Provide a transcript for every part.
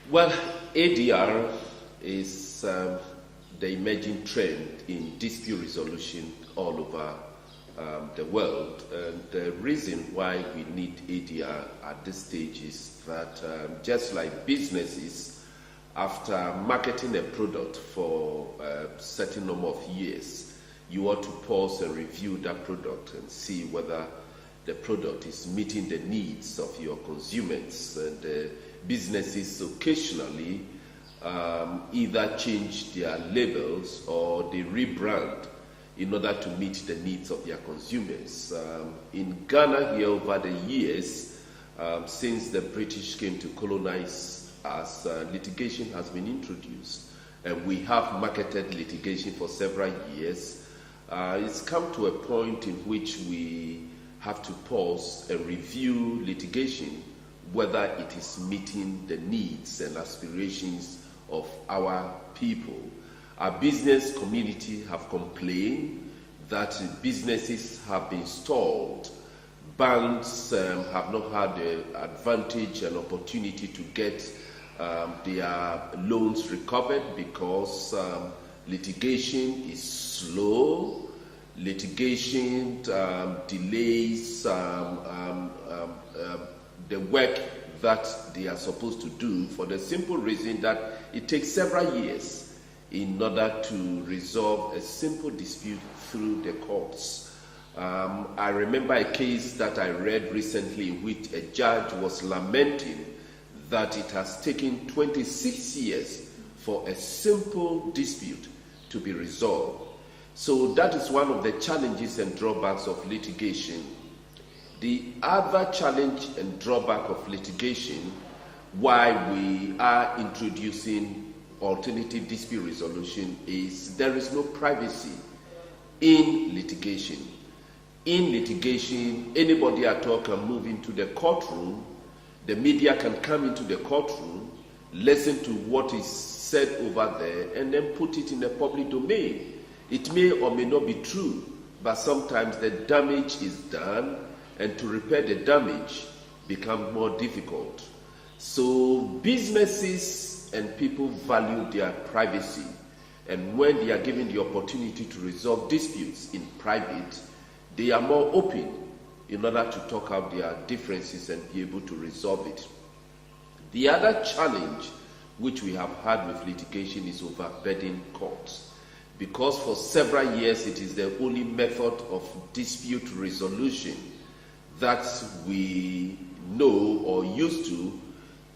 Well, ADR is the emerging trend in dispute resolution all over the world. And the reason why we need ADR at this stage is that just like businesses, after marketing a product for a certain number of years, you ought to pause and review that product and see whether the product is meeting the needs of your consumers. And businesses occasionally either change their labels or they rebrand in order to meet the needs of their consumers. In Ghana here over the years, since the British came to colonize us, litigation has been introduced, and we have marketed litigation for several years. It's come to a point in which we have to pause and review litigation, whether it is meeting the needs and aspirations of our people. Our business community have complained that businesses have been stalled. Banks have not had the advantage and opportunity to get their loans recovered because litigation is slow. Litigation delays the work that they are supposed to do, for the simple reason that it takes several years in order to resolve a simple dispute through the courts. I remember a case that I read recently in which a judge was lamenting that it has taken 26 years for a simple dispute to be resolved. So that is one of the challenges and drawbacks of litigation. The other challenge and drawback of litigation, why we are introducing alternative dispute resolution, is there is no privacy in litigation. In litigation, anybody at all can move into the courtroom, the media can come into the courtroom, listen to what is said over there, and then put it in the public domain. It may or may not be true, but sometimes the damage is done, and to repair the damage becomes more difficult. So businesses and people value their privacy, and when they are given the opportunity to resolve disputes in private, they are more open in order to talk out their differences and be able to resolve it. The other challenge which we have had with litigation is overburdening courts. Because for several years it is the only method of dispute resolution that we know or used to,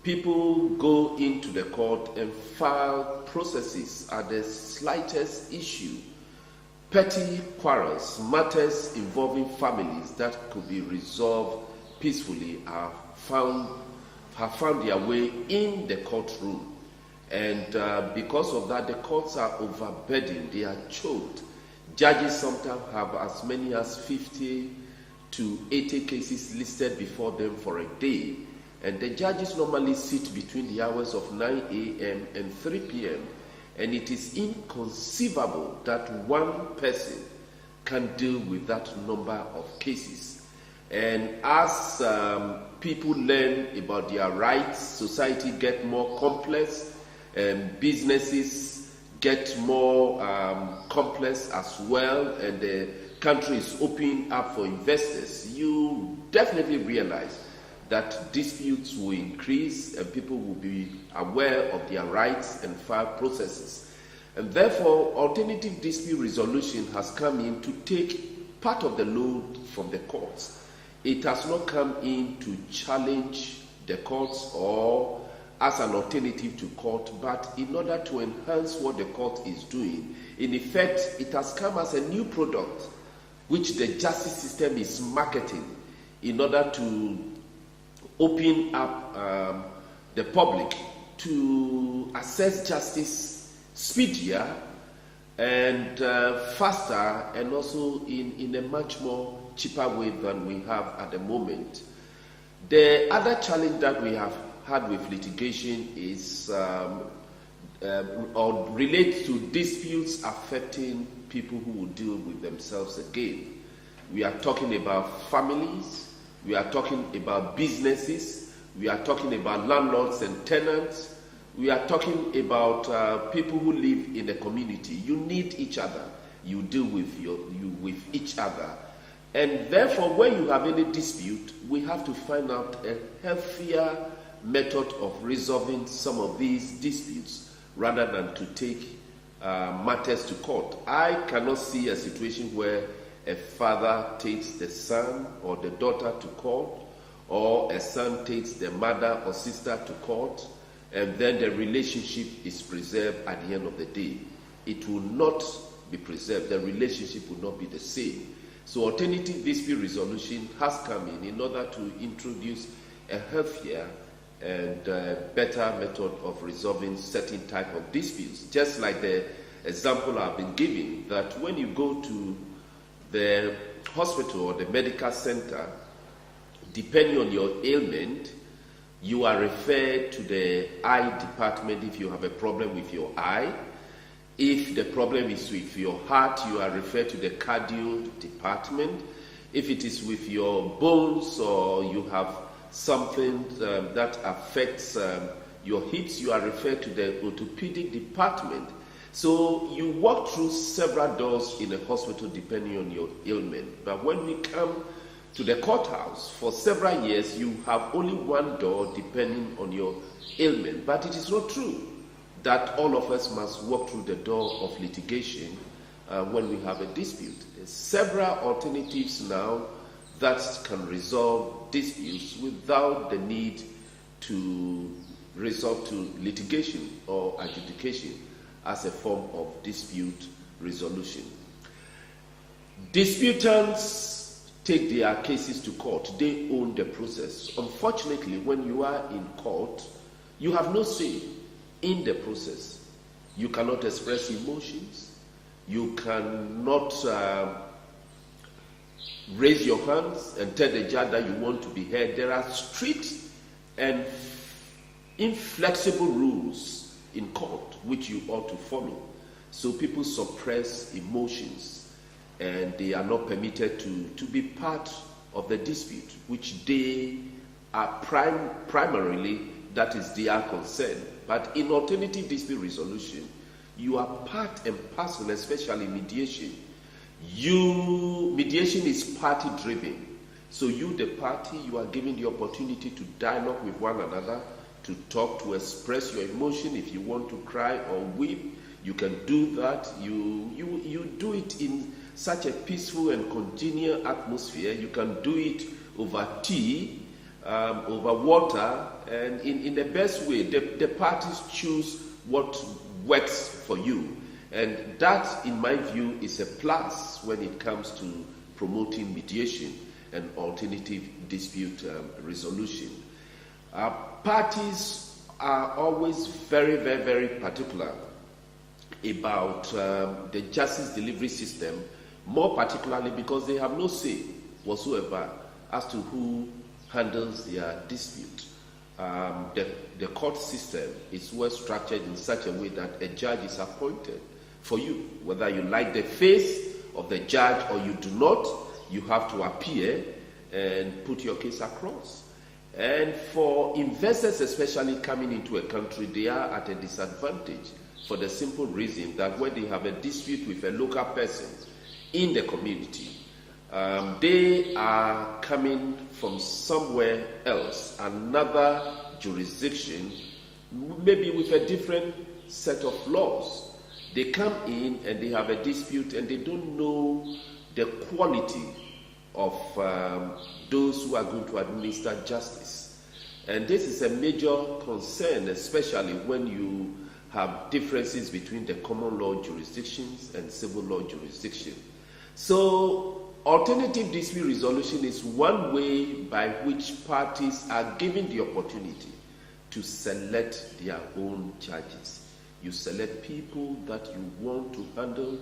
people go into the court and file processes at the slightest issue. Petty quarrels, matters involving families that could be resolved peacefully have found their way in the courtroom. And because of that, the courts are overburdened, they are choked. Judges sometimes have as many as 50 to 80 cases listed before them for a day. And the judges normally sit between the hours of 9 a.m. and 3 p.m. And it is inconceivable that one person can deal with that number of cases. And as people learn about their rights, society gets more complex, and businesses get more complex as well, and the country is opening up for investors, you definitely realize that disputes will increase and people will be aware of their rights and file processes. And therefore, alternative dispute resolution has come in to take part of the load from the courts. It has not come in to challenge the courts or as an alternative to court, but in order to enhance what the court is doing. In effect, it has come as a new product which the justice system is marketing in order to open up the public to access justice speedier and faster, and also in a much more cheaper way than we have at the moment. The other challenge that we have had with litigation is or relates to disputes affecting people who will deal with themselves again. We are talking about families, we are talking about businesses, we are talking about landlords and tenants, We are talking about people who live in a community. You need each other. You deal with each other. And therefore, when you have any dispute, we have to find out a healthier method of resolving some of these disputes rather than to take matters to court. I cannot see a situation where a father takes the son or the daughter to court, or a son takes the mother or sister to court, and then the relationship is preserved at the end of the day. It will not be preserved. The relationship will not be the same. So alternative dispute resolution has come in order to introduce a healthier and better method of resolving certain type of disputes. Just like the example I've been giving, that when you go to the hospital or the medical center, depending on your ailment, you are referred to the eye department if you have a problem with your eye. If the problem is with your heart, you are referred to the cardio department. If it is with your bones or you have something that affects your hips, you are referred to the orthopedic department. So you walk through several doors in a hospital depending on your ailment. But when we come to the courthouse, for several years you have only one door depending on your ailment. But it is not true that all of us must walk through the door of litigation when we have a dispute. There's several alternatives now that can resolve disputes without the need to resort to litigation or adjudication as a form of dispute resolution. Disputants take their cases to court. They own the process. Unfortunately, when you are in court, you have no say in the process. You cannot express emotions. You cannot raise your hands and tell the judge that you want to be heard. There are strict and inflexible rules in court which you ought to follow. So people suppress emotions and they are not permitted to be part of the dispute, which they are primarily, that is their concern. But in alternative dispute resolution, you are part and parcel, especially mediation. Mediation is party driven. So you, the party, you are given the opportunity to dialogue with one another, to talk, to express your emotion. If you want to cry or weep, you can do that. You do it in such a peaceful and congenial atmosphere. You can do it over tea, over water, and in the best way. The parties choose what works for you. And that, in my view, is a plus when it comes to promoting mediation and alternative dispute resolution. Parties are always very, very, very particular about the justice delivery system, more particularly because they have no say whatsoever as to who handles their dispute. The court system is well structured in such a way that a judge is appointed for you. Whether you like the face of the judge or you do not, you have to appear and put your case across. And for investors, especially coming into a country, they are at a disadvantage for the simple reason that when they have a dispute with a local person in the community, they are coming from somewhere else, another jurisdiction, maybe with a different set of laws. They come in and they have a dispute and they don't know the quality of those who are going to administer justice. And this is a major concern, especially when you have differences between the common law jurisdictions and civil law jurisdiction. So alternative dispute resolution is one way by which parties are given the opportunity to select their own judges. You select people that you want to handle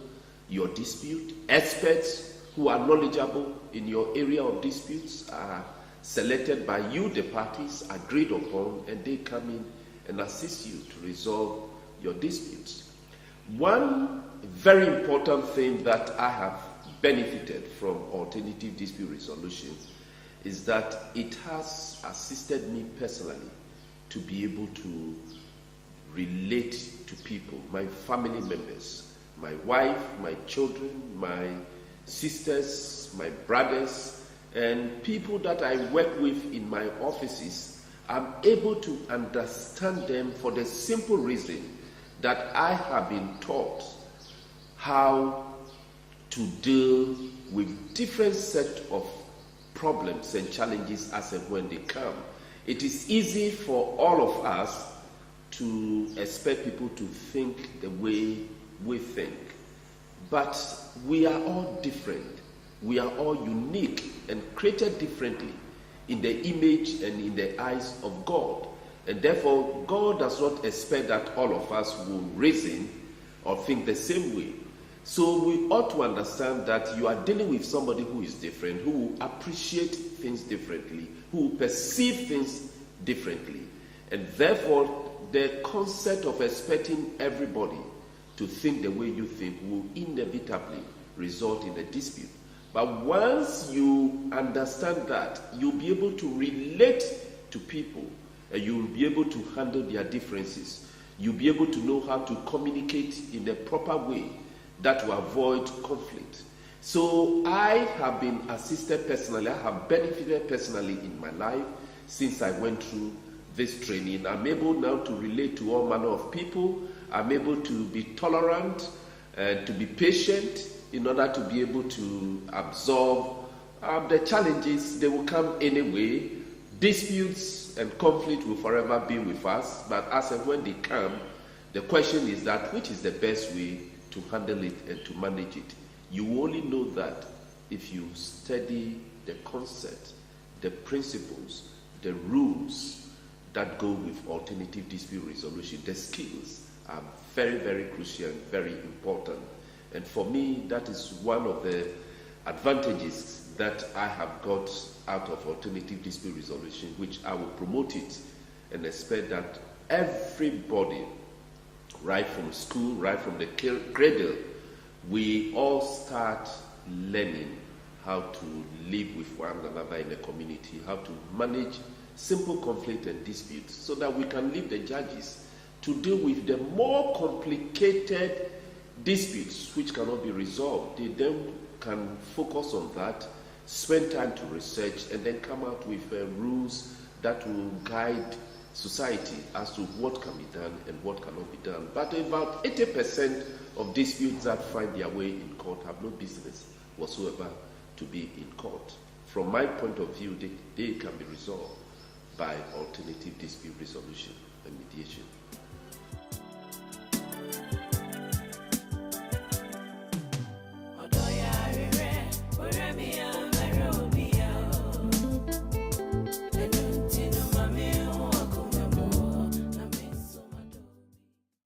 your dispute. Experts who are knowledgeable in your area of disputes are selected by you, the parties, agreed upon, and they come in and assist you to resolve your disputes. One very important thing that I have benefited from alternative dispute resolution is that it has assisted me personally to be able to relate to people, my family members, my wife, my children, my sisters, my brothers, and people that I work with in my offices, I'm able to understand them for the simple reason that I have been taught how to deal with different set of problems and challenges as and when they come. It is easy for all of us to expect people to think the way we think. But we are all different. We are all unique and created differently in the image and in the eyes of God. And therefore, God does not expect that all of us will reason or think the same way. So we ought to understand that you are dealing with somebody who is different, who will appreciate things differently, who will perceive things differently. And therefore, the concept of expecting everybody to think the way you think will inevitably result in a dispute. But once you understand that, you'll be able to relate to people and you'll be able to handle their differences. You'll be able to know how to communicate in a proper way that will avoid conflict. So I have been assisted personally, I have benefited personally in my life since I went through this training. I'm able now to relate to all manner of people. I'm able to be tolerant and to be patient in order to be able to absorb the challenges. They will come anyway. Disputes and conflict will forever be with us, but as and when they come, the question is that which is the best way to handle it and to manage it. You only know that if you study the concept, the principles, the rules that go with alternative dispute resolution. The skills are very, very crucial and very important. And for me, that is one of the advantages that I have got out of alternative dispute resolution, which I will promote it and expect that everybody, right from school, right from the cradle, we all start learning how to live with one another in a community, how to manage simple conflict and disputes, so that we can leave the judges to deal with the more complicated disputes which cannot be resolved. They then can focus on that, spend time to research, and then come out with rules that will guide society as to what can be done and what cannot be done. But about 80% of disputes that find their way in court have no business whatsoever to be in court. From my point of view, they can be resolved by alternative dispute resolution.